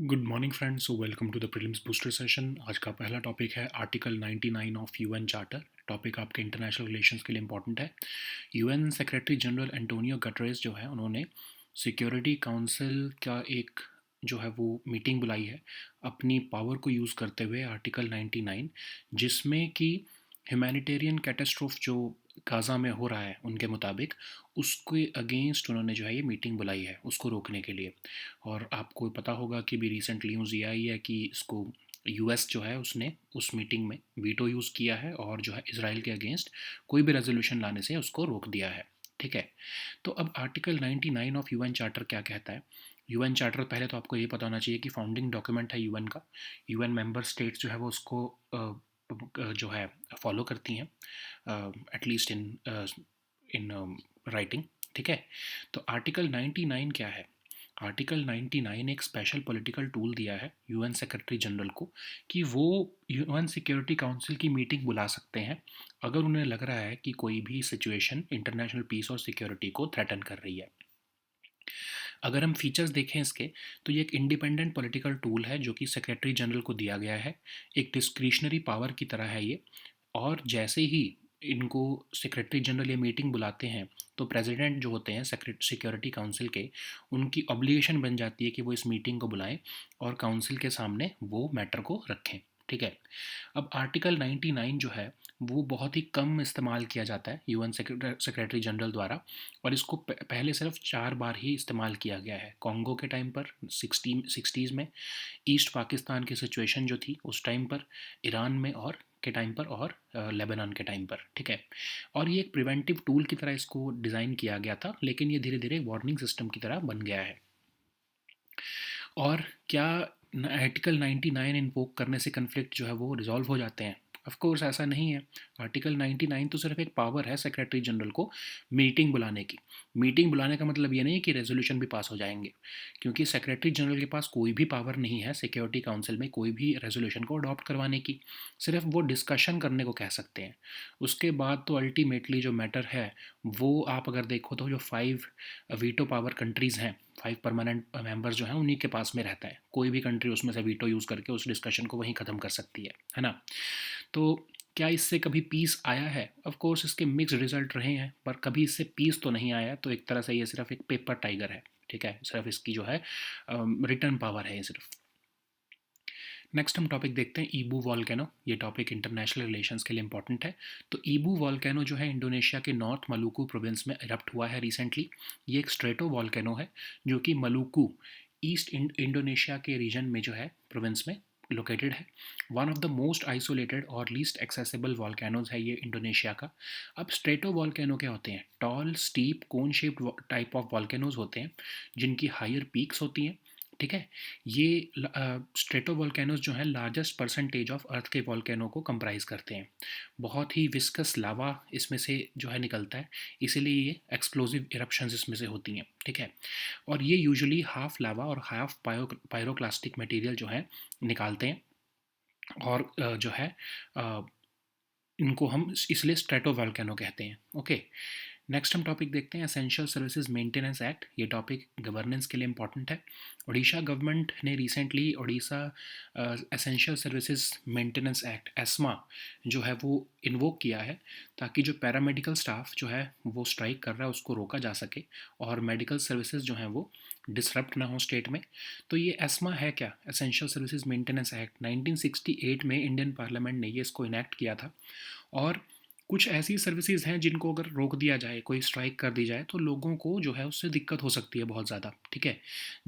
Good morning friends, so welcome to the prelims booster session. आज का पहला topic है article 99 of UN charter. Topic आपके international relations के लिए इंपॉर्टेंट है। UN secretary general Antonio Guterres जो है उन्होंने सिक्योरिटी काउंसिल का एक जो है वो मीटिंग बुलाई है अपनी पावर को यूज़ करते हुए आर्टिकल 99, जिसमें कि ह्यूमैनिटेरियन कैटास्ट्रोफ जो गाज़ा में हो रहा है उनके मुताबिक उसके अगेंस्ट उन्होंने जो है ये मीटिंग बुलाई है उसको रोकने के लिए। और आपको पता होगा कि भी रिसेंटली न्यूज़ ये आई है कि इसको यूएस जो है उसने उस मीटिंग में वीटो यूज़ किया है और जो है इसराइल के अगेंस्ट कोई भी रेजोल्यूशन लाने से उसको रोक दिया है। ठीक है, तो अब आर्टिकल 99 ऑफ यूएन चार्टर क्या कहता है। यूएन चार्टर पहले तो आपको ये पता होना चाहिए कि फाउंडिंग डॉक्यूमेंट है यूएन का। यूएन मेंबर स्टेट्स जो है वो उसको जो है फॉलो करती हैं, एटलीस्ट इन इन राइटिंग। ठीक है, तो आर्टिकल 99 क्या है। आर्टिकल 99 एक स्पेशल पॉलिटिकल टूल दिया है यूएन सेक्रेटरी जनरल को कि वो यूएन सिक्योरिटी काउंसिल की मीटिंग बुला सकते हैं अगर उन्हें लग रहा है कि कोई भी सिचुएशन इंटरनेशनल पीस और सिक्योरिटी को थ्रेटन कर रही है। अगर हम फीचर्स देखें इसके, तो ये एक इंडिपेंडेंट पॉलिटिकल टूल है जो कि सेक्रेटरी जनरल को दिया गया है। एक डिस्क्रिशनरी पावर की तरह है ये। और जैसे ही इनको सेक्रेटरी जनरल ये मीटिंग बुलाते हैं तो प्रेसिडेंट जो होते हैं सिक्योरिटी काउंसिल के, उनकी ऑब्लिगेशन बन जाती है कि वो इस मीटिंग को बुलाएं और काउंसिल के सामने वो मैटर को रखें। ठीक है, अब आर्टिकल 99 जो है वो बहुत ही कम इस्तेमाल किया जाता है यूएन सेक्रेटरी जनरल द्वारा। और इसको पहले सिर्फ 4 बार ही इस्तेमाल किया गया है। कॉन्गो के टाइम पर 60s में, ईस्ट पाकिस्तान की सिचुएशन जो थी उस टाइम पर, ईरान में और के टाइम पर, और लेबनान के टाइम पर। ठीक है, और ये एक प्रिवेंटिव टूल की तरह इसको डिज़ाइन किया गया था, लेकिन ये धीरे धीरे वार्निंग सिस्टम की तरह बन गया है। और क्या आर्टिकल 99 इन्वोक करने से कन्फ्लिक्ट जो है वो रिजॉल्व हो जाते हैं? ऑफ कोर्स ऐसा नहीं है। आर्टिकल 99 तो सिर्फ एक पावर है सेक्रेटरी जनरल को मीटिंग बुलाने की। मीटिंग बुलाने का मतलब ये नहीं है कि रेजोल्यूशन भी पास हो जाएंगे, क्योंकि सेक्रेटरी जनरल के पास कोई भी पावर नहीं है सिक्योरिटी काउंसिल में कोई भी रेजोल्यूशन को अडॉप्ट करवाने की। सिर्फ वो डिस्कशन करने को कह सकते हैं। उसके बाद तो अल्टीमेटली जो मैटर है वो आप अगर देखो तो जो 5 वीटो पावर कंट्रीज़ हैं, 5 परमानेंट मेंबर्स जो हैं उन्हीं के पास में रहता है। कोई भी कंट्री उसमें से वीटो यूज़ करके उस डिस्कशन को वहीं ख़त्म कर सकती है ना। तो क्या इससे कभी पीस आया है? ऑफ कोर्स इसके मिक्स्ड रिजल्ट रहे हैं, पर कभी इससे पीस तो नहीं आया। तो एक तरह से ये सिर्फ एक पेपर टाइगर है। ठीक है, सिर्फ इसकी जो है रिटर्न पावर है ये सिर्फ। नेक्स्ट हम टॉपिक देखते हैं ईबू वॉल्केनो। ये टॉपिक इंटरनेशनल रिलेशंस के लिए इंपॉर्टेंट है। तो ईबू वॉल्केनो जो है इंडोनेशिया के नॉर्थ मलुकू प्रोविंस में इरप्ट हुआ है रिसेंटली। ये एक स्ट्रेटो वॉल्केनो है जो कि मलुकू ईस्ट इंडोनेशिया के रीजन में जो है प्रोविंस में लोकेटेड है। One of the most isolated और लीस्ट एक्सेसिबल वॉल्केनोज है ये इंडोनेशिया का। अब स्ट्रेटो वॉल्केनो क्या होते हैं? Tall steep cone shaped type of volcanoes होते हैं जिनकी हायर पीक्स होती हैं। ठीक है, ये स्ट्रेटो वॉल्केनोज जो हैं लार्जेस्ट परसेंटेज ऑफ अर्थ के वॉल्केनो को कंप्राइज करते हैं। बहुत ही विस्कस लावा इसमें से जो है निकलता है, इसीलिए ये एक्सप्लोजिव इरप्शंस इसमें से होती हैं। ठीक है, और ये यूजुअली हाफ लावा और हाफ पायरोक्लास्टिक मटेरियल जो है निकालते हैं। और जो है अ, इनको हम इसलिए स्ट्रेटो वॉल्केनो कहते हैं। ओके, नेक्स्ट हम टॉपिक देखते हैं एसेंशियल सर्विसेज मेंटेनेंस एक्ट। ये टॉपिक गवर्नेंस के लिए इंपॉर्टेंट है। उड़ीसा गवर्नमेंट ने recently Orissa essential services maintenance act ESMA जो है वो इन्वोक किया है, ताकि जो पैरामेडिकल स्टाफ जो है वो स्ट्राइक कर रहा है उसको रोका जा सके और मेडिकल सर्विसेज जो हैं वो डिसरप्ट ना हो स्टेट में। तो ये एस्मा है क्या? एसेंशियल सर्विसेज मेंटेनेंस एक्ट 1968 में इंडियन पार्लियामेंट ने ये इसको इनेक्ट किया था। और कुछ ऐसी सर्विसेज हैं जिनको अगर रोक दिया जाए, कोई स्ट्राइक कर दी जाए, तो लोगों को जो है उससे दिक्कत हो सकती है बहुत ज़्यादा। ठीक है,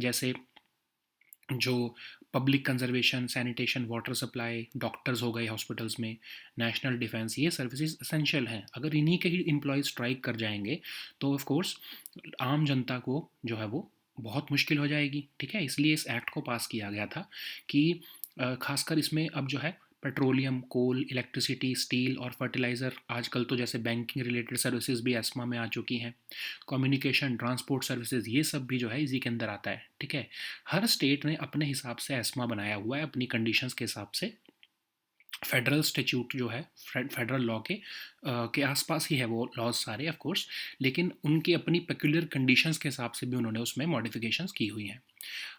जैसे जो public conservation, sanitation, water supply, doctors हो गए हॉस्पिटल्स में, नेशनल डिफेंस, ये सर्विसेज एसेंशियल हैं। अगर इन्हीं के ही एम्प्लॉयज़ स्ट्राइक कर जाएंगे तो ऑफ कोर्स आम जनता को जो है वो बहुत मुश्किल हो जाएगी। ठीक है, इसलिए इस एक्ट को पास किया गया था कि खासकर इसमें अब जो है पेट्रोलियम, कोल, इलेक्ट्रिसिटी, स्टील और फर्टिलाइज़र, आजकल तो जैसे बैंकिंग रिलेटेड सर्विसेज भी एस्मा में आ चुकी हैं, कम्युनिकेशन, ट्रांसपोर्ट सर्विसेज, ये सब भी जो है इसी के अंदर आता है। ठीक है, हर स्टेट ने अपने हिसाब से एस्मा बनाया हुआ है अपनी कंडीशंस के हिसाब से। फेडरल स्टैट्यूट जो है, फेडरल लॉ के आसपास ही है वो लॉज सारे ऑफ कोर्स, लेकिन उनकी अपनी पेक्युलर कंडीशंस के हिसाब से भी उन्होंने उसमें मॉडिफिकेशंस की हुई हैं।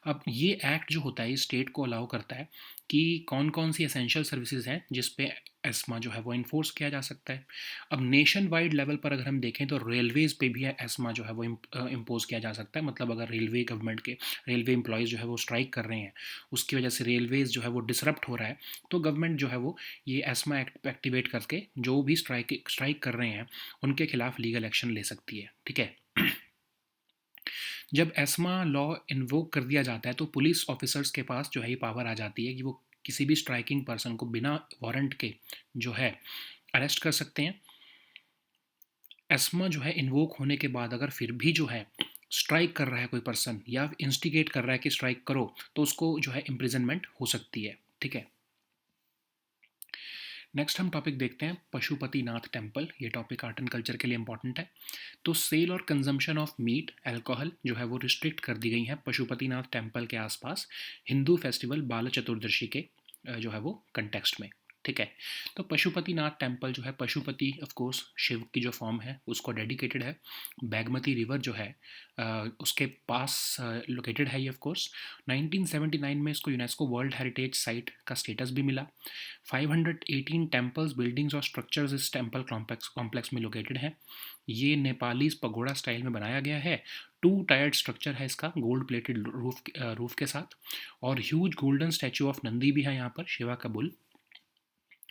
अब ये एक्ट जो होता है ये स्टेट को अलाउ करता है कि कौन कौन सी एसेंशियल सर्विसेज हैं जिस पे एस्मा जो है वो इन्फोर्स किया जा सकता है। अब नेशन वाइड लेवल पर अगर हम देखें तो रेलवेज़ पे भी एस्मा जो है वो इम्पोज किया जा सकता है। मतलब अगर रेलवे गवर्नमेंट के रेलवे एम्प्लॉयज़ जो है वो स्ट्राइक कर रहे हैं, उसकी वजह से रेलवेज़ जो है वो डिसरप्ट हो रहा है, तो गवर्नमेंट जो है वो ये एस्मा एक्ट एक्टिवेट करके जो भी स्ट्राइक कर रहे हैं उनके खिलाफ लीगल एक्शन ले सकती है। ठीक है। जब एस्मा लॉ इन्वोक कर दिया जाता है तो पुलिस ऑफिसर्स के पास जो है ये पावर आ जाती है कि वो किसी भी स्ट्राइकिंग पर्सन को बिना वारंट के जो है अरेस्ट कर सकते हैं। एस्मा जो है इन्वोक होने के बाद अगर फिर भी जो है स्ट्राइक कर रहा है कोई पर्सन या इंस्टिगेट कर रहा है कि स्ट्राइक करो, तो उसको जो है इम्प्रिजनमेंट हो सकती है। ठीक है। नेक्स्ट हम टॉपिक देखते हैं पशुपतिनाथ टेम्पल। ये टॉपिक आर्ट एंड कल्चर के लिए इंपॉर्टेंट है। तो सेल और कंजम्पशन ऑफ मीट अल्कोहल जो है वो रिस्ट्रिक्ट कर दी गई है पशुपतिनाथ टेम्पल के आसपास हिंदू फेस्टिवल बाल चतुर्दशी के जो है वो कंटेक्स्ट में। ठीक है। तो पशुपतिनाथ टेम्पल जो है, पशुपति ऑफ कोर्स शिव की जो फॉर्म है उसको डेडिकेटेड है। बैगमती रिवर जो है उसके पास लोकेटेड है ये ऑफ कोर्स। 1979 में इसको यूनेस्को वर्ल्ड हेरिटेज साइट का स्टेटस भी मिला। 518 टेम्पल्स, बिल्डिंग्स और स्ट्रक्चर्स इस टेम्पल कॉम्प्लेक्स में लोकेटेड हैं। ये नेपाली पगोड़ा स्टाइल में बनाया गया है। टू टायर्ड स्ट्रक्चर है इसका, गोल्ड प्लेटेड रूफ के साथ, और huge golden statue of Nandi भी है यहाँ पर, शिवा का बुल।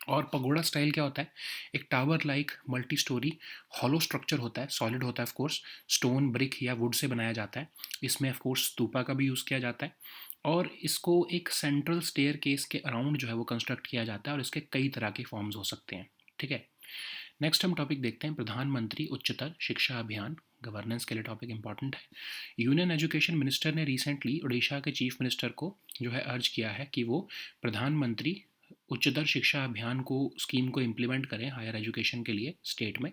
और पगोड़ा स्टाइल क्या होता है? एक tower like multi storey hollow structure होता है, सॉलिड होता है ऑफ कोर्स, स्टोन, ब्रिक या वुड से बनाया जाता है। इसमें ऑफ कोर्स स्तूपा का भी यूज़ किया जाता है। और इसको एक सेंट्रल स्टेयर केस के अराउंड जो है वो कंस्ट्रक्ट किया जाता है, और इसके कई तरह के फॉर्म्स हो सकते हैं। ठीक है। नेक्स्ट हम टॉपिक देखते हैं प्रधानमंत्री उच्चतर शिक्षा अभियान। गवर्नेंस के लिए टॉपिक इंपॉर्टेंट है। यूनियन एजुकेशन मिनिस्टर ने रिसेंटली उड़ीसा के चीफ मिनिस्टर को जो है अर्ज किया है कि वो प्रधानमंत्री उच्चतर शिक्षा अभियान को स्कीम को इम्प्लीमेंट करें हायर एजुकेशन के लिए स्टेट में।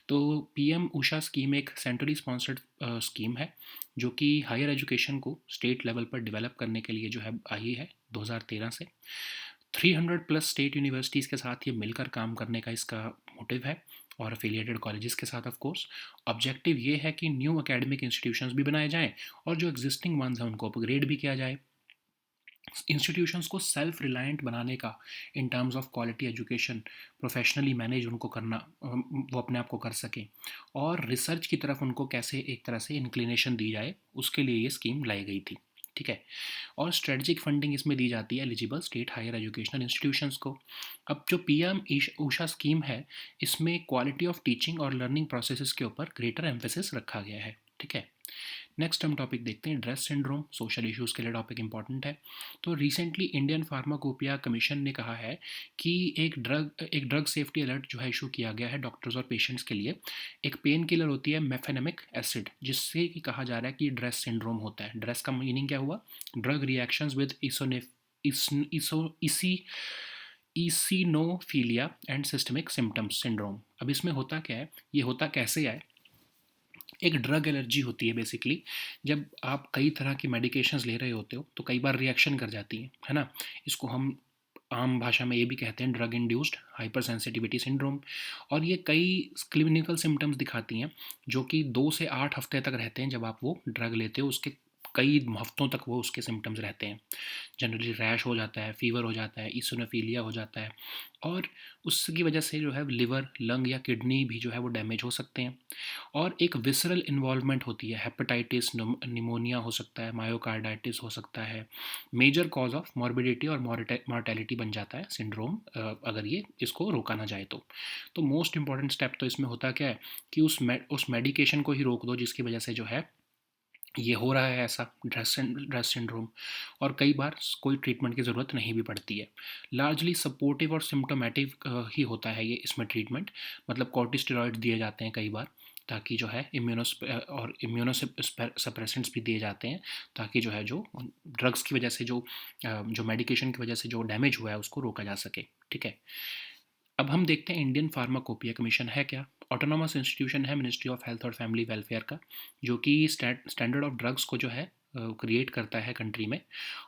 तो पीएम उषा स्कीम एक सेंट्रली स्पॉन्सर्ड स्कीम है जो कि हायर एजुकेशन को स्टेट लेवल पर डेवलप करने के लिए जो है आई है 2013 से। 300 प्लस स्टेट यूनिवर्सिटीज़ के साथ ये मिलकर काम करने का इसका मोटिव है, और अफिलिएटेड कॉलेजेस के साथ ऑफ कोर्स। ऑब्जेक्टिव ये है कि न्यू एकेडमिक इंस्टीट्यूशंस भी बनाए जाएं और जो एग्जिस्टिंग वंस हैं उनको अपग्रेड भी किया जाए। इंस्टीट्यूशंस को सेल्फ रिलायंट बनाने का, in terms of quality education, professionally manage उनको करना, वो अपने आप को कर सकें, और रिसर्च की तरफ उनको कैसे एक तरह से इंक्लिनेशन दी जाए, उसके लिए ये स्कीम लाई गई थी। ठीक है। और स्ट्रेटजिक फंडिंग इसमें दी जाती है eligible state higher educational institutions को। अब जो पीएम उषा स्कीम है इसमें क्वालिटी ऑफ टीचिंग और लर्निंग प्रोसेसेस के ऊपर ग्रेटर एम्फेसिस रखा गया है। ठीक है। नेक्स्ट हम टॉपिक देखते हैं ड्रेस सिंड्रोम। सोशल इश्यूज़ के लिए टॉपिक इंपॉर्टेंट है। तो रिसेंटली इंडियन फार्माकोपिया कमीशन ने कहा है कि एक ड्रग सेफ्टी अलर्ट जो है इशू किया गया है डॉक्टर्स और पेशेंट्स के लिए। एक पेन किलर होती है मेफेनेमिक एसिड, जिससे कि कहा जा रहा है कि ड्रेस सिंड्रोम होता है। ड्रेस का मीनिंग क्या हुआ? Drug reactions with eosinophilia and systemic symptoms syndrome. अब इसमें होता क्या है, ये होता कैसे है? एक ड्रग एलर्जी होती है बेसिकली। जब आप कई तरह की मेडिकेशंस ले रहे होते हो तो कई बार रिएक्शन कर जाती हैं, है ना। इसको हम आम भाषा में ये भी कहते हैं drug induced hyper sensitivity syndrome. और ये कई क्लिनिकल सिम्टम्स दिखाती हैं जो कि 2 से 8 हफ्ते तक रहते हैं। जब आप वो ड्रग लेते हो उसके कई हफ्तों तक वो उसके सिम्टम्स रहते हैं। जनरली रैश हो जाता है, फीवर हो जाता है, इसोनोफीलिया हो जाता है, और उसकी वजह से जो है लिवर, लंग या किडनी भी जो है वो डैमेज हो सकते हैं। और एक विसरल इन्वॉल्वमेंट होती है, हेपेटाइटिस, निमोनिया हो सकता है, मायोकार्डाइटिस हो सकता है। मेजर कॉज ऑफ मॉर्बिडिटी और मॉर्टेलिटी बन जाता है सिंड्रोम, अगर ये इसको रोका ना जाए तो मोस्ट इंपॉर्टेंट स्टेप तो इसमें होता क्या है कि उस मेडिकेशन को ही रोक दो जिसकी वजह से जो है ये हो रहा है ऐसा ड्रेस सिंड्रोम। और कई बार कोई ट्रीटमेंट की ज़रूरत नहीं भी पड़ती है। लार्जली सपोर्टिव और सिम्टोमेटिक ही होता है ये इसमें ट्रीटमेंट। मतलब कॉर्टिस्टेरॉइड दिए जाते हैं कई बार, ताकि जो है इम्यूनो सप्रेसेंट्स भी दिए जाते हैं, ताकि जो है जो ड्रग्स की वजह से जो मेडिकेशन की वजह से जो डैमेज हुआ है उसको रोका जा सके। ठीक है। अब हम देखते हैं इंडियन फार्माकोपिया कमीशन है क्या। ऑटोनॉमस इंस्टीट्यूशन है मिनिस्ट्री ऑफ हेल्थ और फैमिली वेलफेयर का, जो कि स्टैंडर्ड ऑफ ड्रग्स को जो है क्रिएट करता है कंट्री में,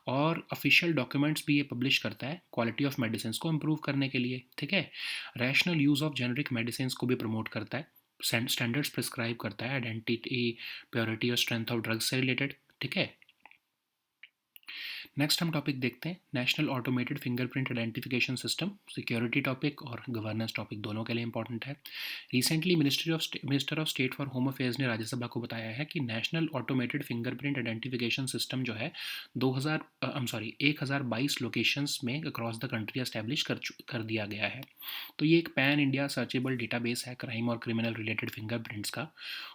और ऑफिशियल डॉक्यूमेंट्स भी ये पब्लिश करता है क्वालिटी ऑफ मेडिसिन को इम्प्रूव करने के लिए, ठीक है। Rational use of generic medicine को भी प्रमोट करता है, स्टैंडर्ड्स प्रिस्क्राइब करता है, आइडेंटिटी, प्योरिटी और स्ट्रेंथ ऑफ ड्रग्स से रिलेटेड, ठीक है। नेक्स्ट हम टॉपिक देखते हैं, national automated fingerprint identification system. Security topic और गवर्नेंस टॉपिक दोनों के लिए इंपॉर्टेंट है। Recently minister of state for home affairs ने राज्यसभा को बताया है कि national automated fingerprint identification system जो है 1022 लोकेशंस में अक्रॉस द कंट्री एस्टैब्लिश कर दिया गया है। तो ये एक पैन इंडिया सर्चेबल डेटाबेस है क्राइम और क्रिमिनल रिलेटेड फिंगरप्रिंट्स का,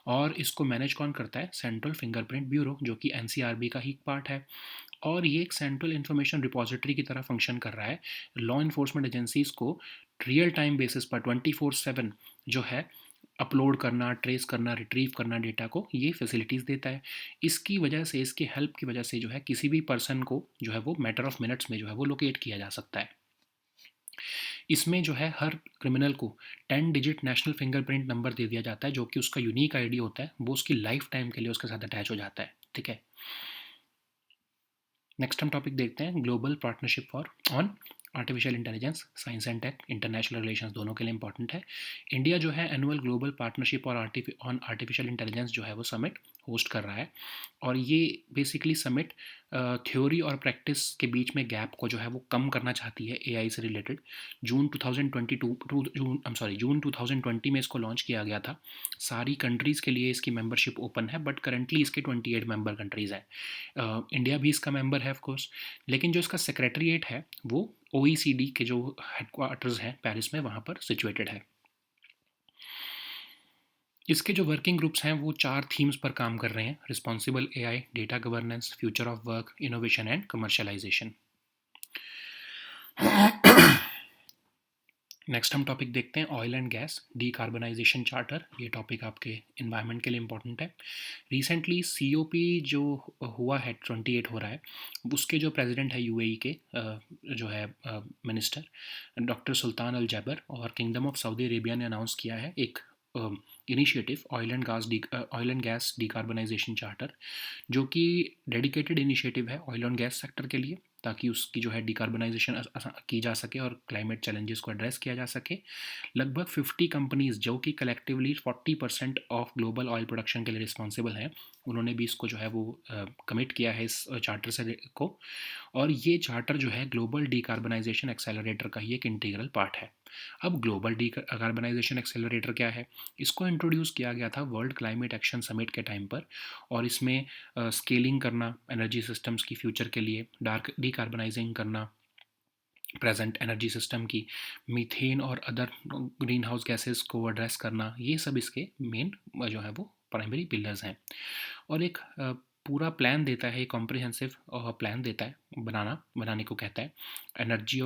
और इसको मैनेज कौन करता है? सेंट्रल फिंगरप्रिंट ब्यूरो, जो कि एनसीआरबी का ही पार्ट है। और ये एक सेंट्रल इन्फॉर्मेशन रिपॉजिटरी की तरह फंक्शन कर रहा है लॉ इन्फोर्समेंट एजेंसीज को रियल टाइम बेसिस पर 24/7 जो है अपलोड करना, ट्रेस करना, रिट्रीव करना डेटा को, ये फैसिलिटीज़ देता है। इसकी वजह से, इसकी हेल्प की वजह से जो है किसी भी पर्सन को जो है वो मैटर ऑफ मिनट्स में जो है वो लोकेट किया जा सकता है। इसमें जो है हर क्रिमिनल को 10 डिजिट नेशनल फिंगरप्रिंट नंबर दे दिया जाता है, जो कि उसका यूनिक आईडी होता है, वो उसकी लाइफ टाइम के लिए उसके साथ अटैच हो जाता है, ठीक है। नेक्स्ट हम टॉपिक देखते हैं, global partnership for on artificial intelligence, science and tech, international relations दोनों के लिए इंपॉर्टेंट है। इंडिया जो है एनुअल ग्लोबल पार्टनरशिप और ऑन आर्टिफिशियल इंटेलिजेंस जो है वो समिट होस्ट कर रहा है, और ये बेसिकली समिट थ्योरी और प्रैक्टिस के बीच में गैप को जो है वो कम करना चाहती है एआई से रिलेटेड। जून 2020 में इसको लॉन्च किया गया था। सारी कंट्रीज़ के लिए इसकी मेंबरशिप ओपन है, बट करंटली इसके 28 मेंबर कंट्रीज़ हैं। इंडिया भी इसका मेंबर है ऑफ कोर्स, लेकिन जो इसका सेक्रेटरीट है वो ओईसीडी के जो हेडक्वार्टर्स हैं पेरिस में, वहाँ पर सिचुएटेड है। इसके जो वर्किंग ग्रुप्स हैं वो 4 थीम्स पर काम कर रहे हैं, responsible AI, data governance, future of work, innovation and commercialisation. Next हम टॉपिक देखते हैं, oil and gas decarbonisation charter. ये टॉपिक आपके इन्वायरमेंट के लिए इंपॉर्टेंट है। रिसेंटली सीओपी जो हुआ है 28 हो रहा है, उसके जो प्रेसिडेंट है यूएई के जो है मिनिस्टर डॉक्टर सुल्तान अल जैबर और किंगडम ऑफ सऊदी अरेबिया ने अनाउंस किया है एक initiative oil and gas decarbonisation charter, जो कि डेडिकेटेड इनिशिएटिव है ऑयल एंड गैस सेक्टर के लिए, ताकि उसकी जो है डिकार्बनाइजेशन की जा सके और क्लाइमेट चैलेंजेस को एड्रेस किया जा सके। लगभग 50 कंपनीज जो कि collectively 40% of global oil production के लिए रिस्पॉन्सिबल हैं, उन्होंने भी इसको जो है वो कमिट किया है इस चार्टर से को। और ये चार्टर जो है ग्लोबल डीकार्बनाइजेशन एक्सेलरेटर का ही एक इंटीग्रल पार्ट है। अब ग्लोबल डीकार्बनाइजेशन एक्सेलरेटर क्या है? इसको इंट्रोड्यूस किया गया था वर्ल्ड क्लाइमेट एक्शन समिट के टाइम पर, और इसमें स्केलिंग करना एनर्जी सिस्टम्स की फ्यूचर के लिए, डीकार्बनाइजिंग करना प्रेजेंट एनर्जी सिस्टम की, मीथेन और अदर ग्रीन हाउस गैसेस को एड्रेस करना, ये सब इसके मेन जो है वो प्राइमरी पिलर्स हैं। और एक पूरा प्लान देता है, कॉम्प्रिहेंसिव प्लान देता है, बनाने को कहता है। एनर्जी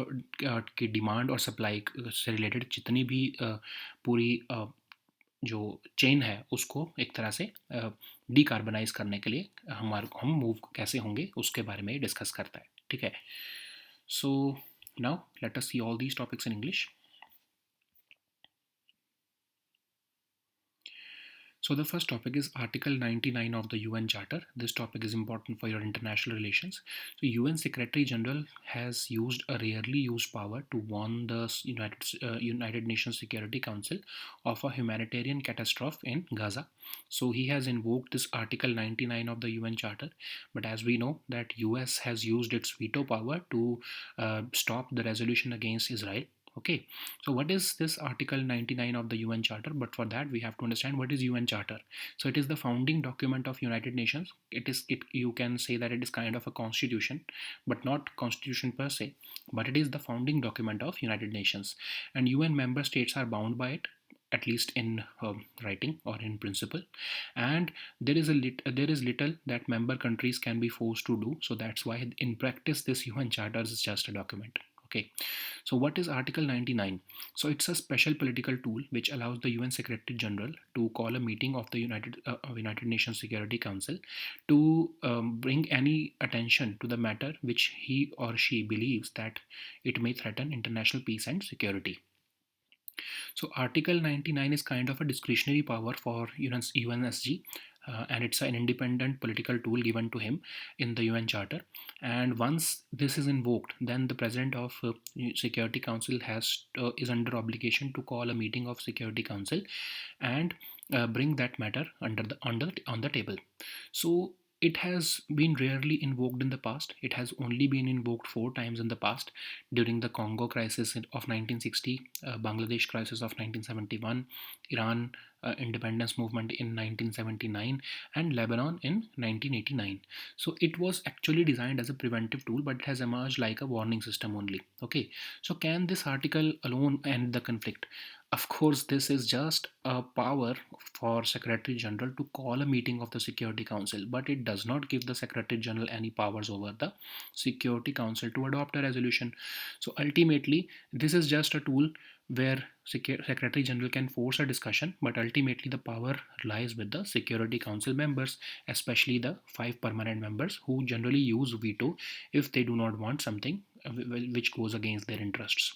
की डिमांड और सप्लाई से रिलेटेड जितनी भी पूरी जो चेन है उसको एक तरह से डीकार्बनाइज करने के लिए हम मूव कैसे होंगे उसके बारे में डिस्कस करता है, ठीक है। So now let us see all these topics in English. So the first topic is Article 99 of the UN Charter. This topic is important for your international relations. So UN Secretary General has used a rarely used power to warn the United Nations Security Council of a humanitarian catastrophe in Gaza. So he has invoked this Article 99 of the UN Charter. But as we know that US has used its veto power to stop the resolution against Israel. Okay, so what is this Article 99 of the UN Charter? But for that, we have to understand what is UN Charter. So it is the founding document of United Nations. You can say that it is kind of a constitution, but not constitution per se, but it is the founding document of United Nations. And UN member states are bound by it, at least in writing or in principle, and there is little that member countries can be forced to do. So that's why in practice this UN Charter is just a document. Okay, so what is Article 99? So it's a special political tool which allows the UN Secretary General to call a meeting of the United Nations Security Council to bring any attention to the matter which he or she believes that it may threaten international peace and security. So Article 99 is kind of a discretionary power for UNSG. and it's an independent political tool given to him in the UN Charter. And once this is invoked, then the President of Security Council is under obligation to call a meeting of Security Council and bring that matter on the table. So it has been rarely invoked in the past. It has only been invoked 4 times in the past: during the Congo crisis of 1960, Bangladesh crisis of 1971, Iran independence movement in 1979, and Lebanon in 1989. So it was actually designed as a preventive tool, but it has emerged like a warning system only. Okay, so can this article alone end the conflict? Of course, this is just a power for Secretary General to call a meeting of the Security Council, but it does not give the Secretary General any powers over the Security Council to adopt a resolution. So ultimately, this is just a tool where Secretary General can force a discussion, but ultimately the power lies with the Security Council members, especially the 5 permanent members who generally use veto if they do not want something which goes against their interests.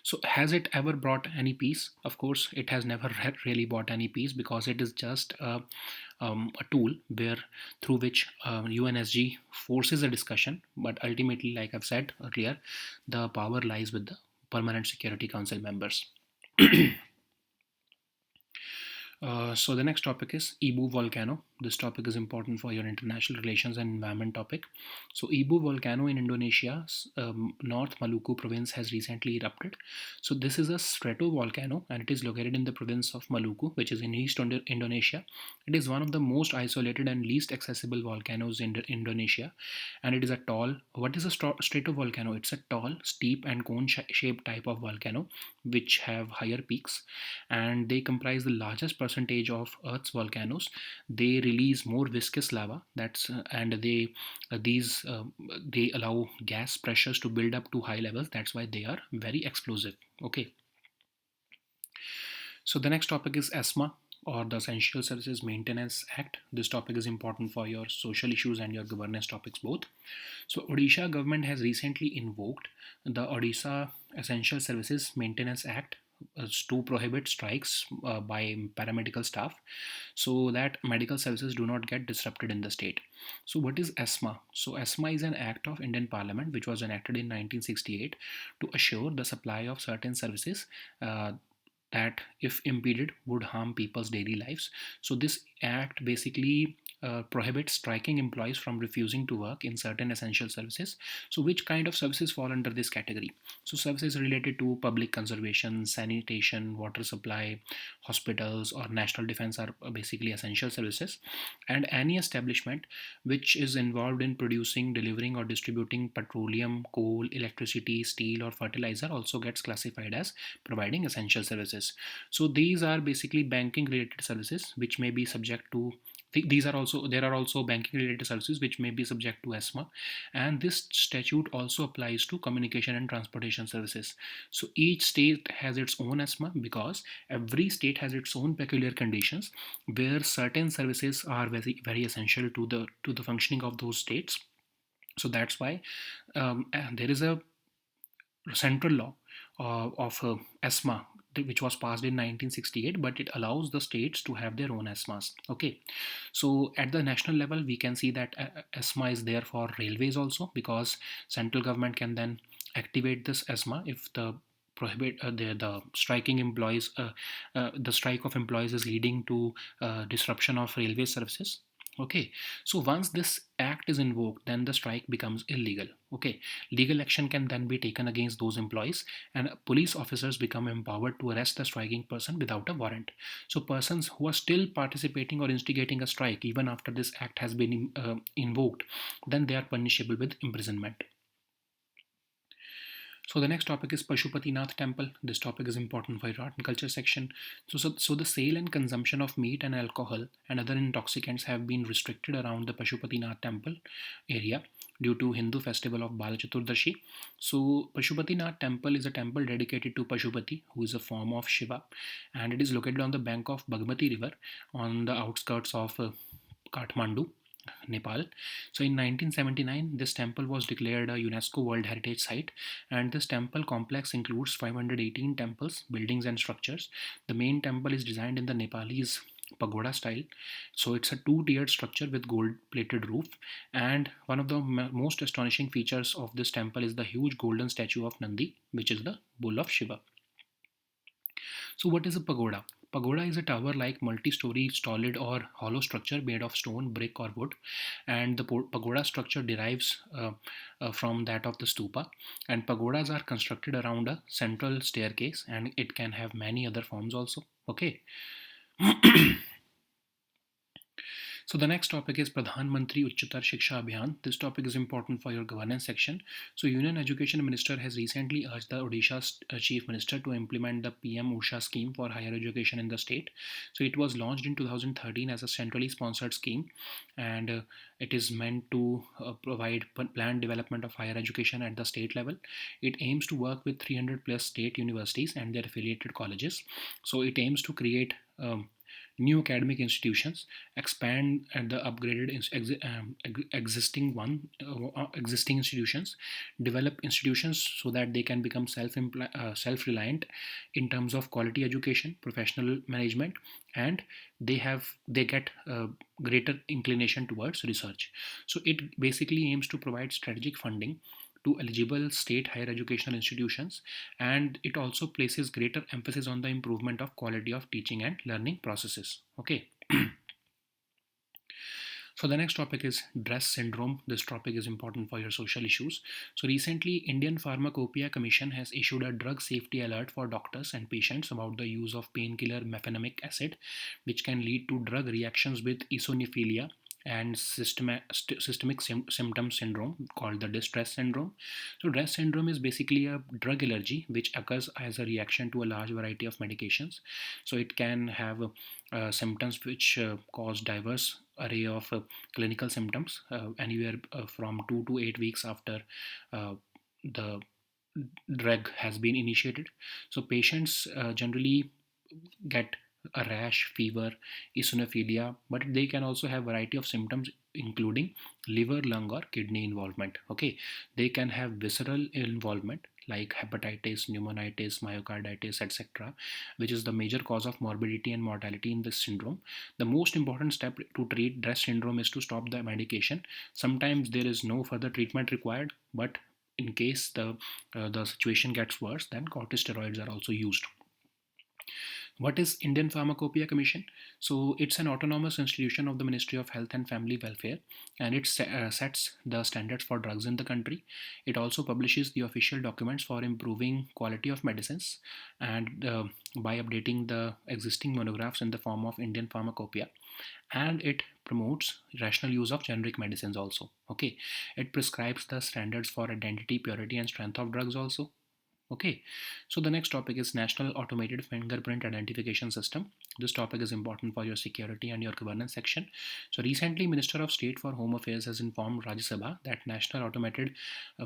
So, has it ever brought any peace? Of course, it has never really brought any peace, because it is just a tool where through which UNSG forces a discussion. But ultimately, like I've said earlier, the power lies with the Permanent Security Council members. So the next topic is Ibu volcano. This topic is important for your international relations and environment topic. So Ibu volcano in Indonesia's North Maluku province has recently erupted. So this is a stratovolcano, and it is located in the province of Maluku, which is in East Indonesia. It is one of the most isolated and least accessible volcanoes in Indonesia, and it is a tall. What is a stratovolcano? It's a tall, steep, and cone-shaped type of volcano which have higher peaks, and they comprise the largest percentage of Earth's volcanoes. They release more viscous lava. And they allow gas pressures to build up to high levels. That's why they are very explosive. Okay. So the next topic is ESMA, or the Essential Services Maintenance Act. This topic is important for your social issues and your governance topics both. So Odisha government has recently invoked the Odisha Essential Services Maintenance Act to prohibit strikes by paramedical staff, so that medical services do not get disrupted in the state. So what is ESMA? So ESMA is an act of Indian Parliament which was enacted in 1968 to assure the supply of certain services that, if impeded, would harm people's daily lives. So this act basically prohibits striking employees from refusing to work in certain essential services. So which kind of services fall under this category? So services related to public conservation, sanitation, water supply, hospitals, or national defense are basically essential services. And any establishment which is involved in producing, delivering, or distributing petroleum, coal, electricity, steel, or fertilizer also gets classified as providing essential services. So these are basically banking related services which may be subject to there are also banking related services which may be subject to ESMA, and this statute also applies to communication and transportation services. So each state has its own ESMA, because every state has its own peculiar conditions where certain services are very essential to the functioning of those states. So that's why there is a central law of ESMA, which was passed in 1968, but it allows the states to have their own ESMAs. Okay, so at the national level, we can see that ESMA is there for railways also, because central government can then activate this ESMA if the striking employees, the strike of employees is leading to disruption of railway services. Okay, so once this act is invoked, then the strike becomes illegal. Okay, legal action can then be taken against those employees, and police officers become empowered to arrest the striking person without a warrant. So persons who are still participating or instigating a strike even after this act has been invoked, then they are punishable with imprisonment. So the next topic is Pashupatinath temple. This topic is important for your art and culture section. So the sale and consumption of meat and alcohol and other intoxicants have been restricted around the Pashupatinath temple area due to Hindu festival of Bala Chaturdashi. So Pashupatinath temple is a temple dedicated to Pashupati, who is a form of Shiva, and it is located on the bank of Bagmati river on the outskirts of Kathmandu, Nepal. So in 1979, this temple was declared a UNESCO World Heritage Site, and this temple complex includes 518 temples, buildings, and structures. The main temple is designed in the Nepalese pagoda style. So it's a two-tiered structure with gold-plated roof, and one of the most astonishing features of this temple is the huge golden statue of Nandi, which is the bull of Shiva. So, what is a pagoda? Pagoda is a tower-like multi-story solid or hollow structure made of stone, brick, or wood, and the pagoda structure derives from that of the stupa. And pagodas are constructed around a central staircase, and it can have many other forms also. Okay. So the next topic is Pradhan Mantri Uchchatar Shiksha Abhiyan. This topic is important for your governance section. So Union Education Minister has recently urged the Odisha Chief Minister to implement the PM Usha scheme for higher education in the state. So it was launched in 2013 as a centrally sponsored scheme, and it is meant to provide planned development of higher education at the state level. It aims to work with 300 plus state universities and their affiliated colleges. So it aims to create new academic institutions, expand the upgraded existing institutions, develop institutions so that they can become self-reliant in terms of quality education, professional management, and they get greater inclination towards research. So it basically aims to provide strategic funding to eligible state higher educational institutions, and it also places greater emphasis on the improvement of quality of teaching and learning processes. Okay. So the next topic is dress syndrome. This topic is important for your social issues. So recently, Indian Pharmacopoeia Commission has issued a drug safety alert for doctors and patients about the use of painkiller mefenamic acid, which can lead to drug reactions with eosinophilia and systemic symptom syndrome called the distress syndrome. So distress syndrome is basically a drug allergy which occurs as a reaction to a large variety of medications. So it can have symptoms which cause diverse array of clinical symptoms, anywhere from 2 to 8 weeks after the drug has been initiated. So patients generally get a rash, fever, eosinophilia, but they can also have variety of symptoms including liver, lung, or kidney involvement. Okay, they can have visceral involvement like hepatitis, pneumonitis, myocarditis, etc., which is the major cause of morbidity and mortality in this syndrome. The most important step to treat DRESS syndrome is to stop the medication. Sometimes there is no further treatment required, but in case the situation gets worse, then corticosteroids are also used. What is Indian Pharmacopoeia Commission? So it's an autonomous institution of the Ministry of Health and Family Welfare, and it sets the standards for drugs in the country. It also publishes the official documents for improving quality of medicines, and by updating the existing monographs in the form of Indian Pharmacopoeia, and it promotes rational use of generic medicines also. Okay, it prescribes the standards for identity, purity, and strength of drugs also. Okay, so the next topic is National Automated Fingerprint Identification System. This topic is important for your security and your governance section. So recently, Minister of State for Home Affairs has informed Rajya Sabha that National Automated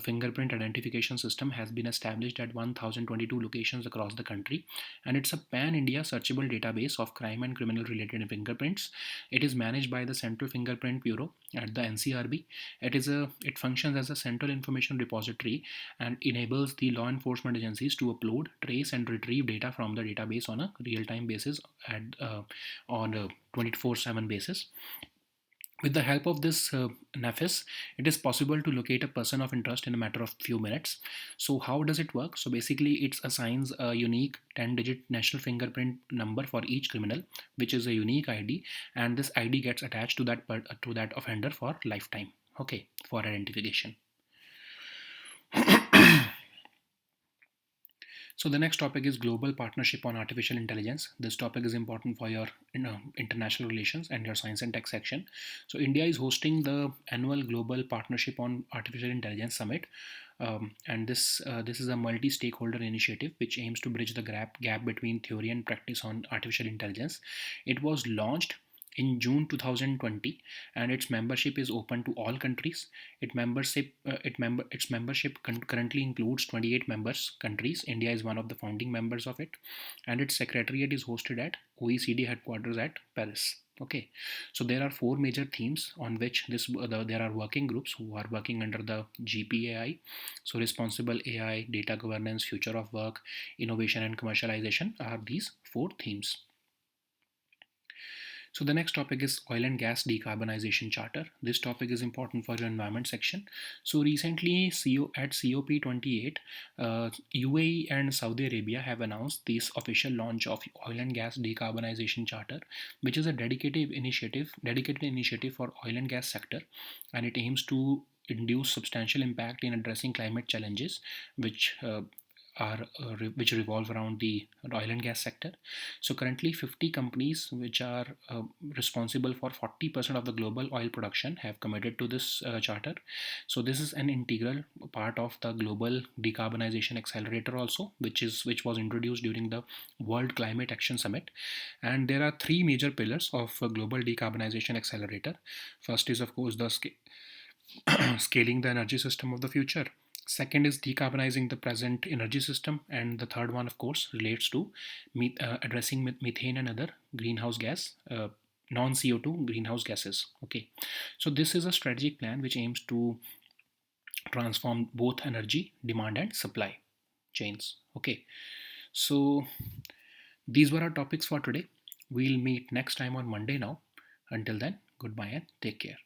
Fingerprint Identification System has been established at 1022 locations across the country, and it's a pan-India searchable database of crime and criminal-related fingerprints. It is managed by the Central Fingerprint Bureau at the NCRB. It functions as a central information repository and enables the law enforcement agencies to upload, trace, and retrieve data from the database on a real-time basis on a 24/7 basis. With the help of this NAFIS, it is possible to locate a person of interest in a matter of few minutes. So how does it work? So basically, it assigns a unique 10-digit national fingerprint number for each criminal, which is a unique ID, and this ID gets attached to that offender for lifetime. Okay, for identification. So the next topic is Global Partnership on Artificial Intelligence. This topic is important for your international relations and your science and tech section. So India is hosting the annual Global Partnership on Artificial Intelligence Summit, and this is a multi-stakeholder initiative which aims to bridge the gap between theory and practice on artificial intelligence. It was launched in June 2020, and its membership is open to all countries. Its membership currently includes 28 members countries. India is one of the founding members of it, and its secretariat is hosted at OECD headquarters at Paris. Okay, so there are four major themes on which there are working groups who are working under the GPAI. So responsible AI, data governance, future of work, innovation, and commercialization are these four themes. So the next topic is Oil and Gas Decarbonization Charter. This topic is important for your environment section. So recently at COP28, UAE and Saudi Arabia have announced this official launch of Oil and Gas Decarbonization Charter, which is a dedicated initiative for oil and gas sector, and it aims to induce substantial impact in addressing climate challenges, which which revolve around the oil and gas sector. So currently 50 companies which are responsible for 40% of the global oil production have committed to this charter. So this is an integral part of the global decarbonization accelerator also, which was introduced during the World Climate Action Summit. And there are three major pillars of a global decarbonization accelerator. First is of course the scaling the energy system of the future. Second is decarbonizing the present energy system, and the third one, of course, relates to addressing methane and other greenhouse gas, non CO2 greenhouse gases. Okay, so this is a strategic plan which aims to transform both energy demand and supply chains. Okay, so these were our topics for today. We'll meet next time on Monday now. Until then, goodbye and take care.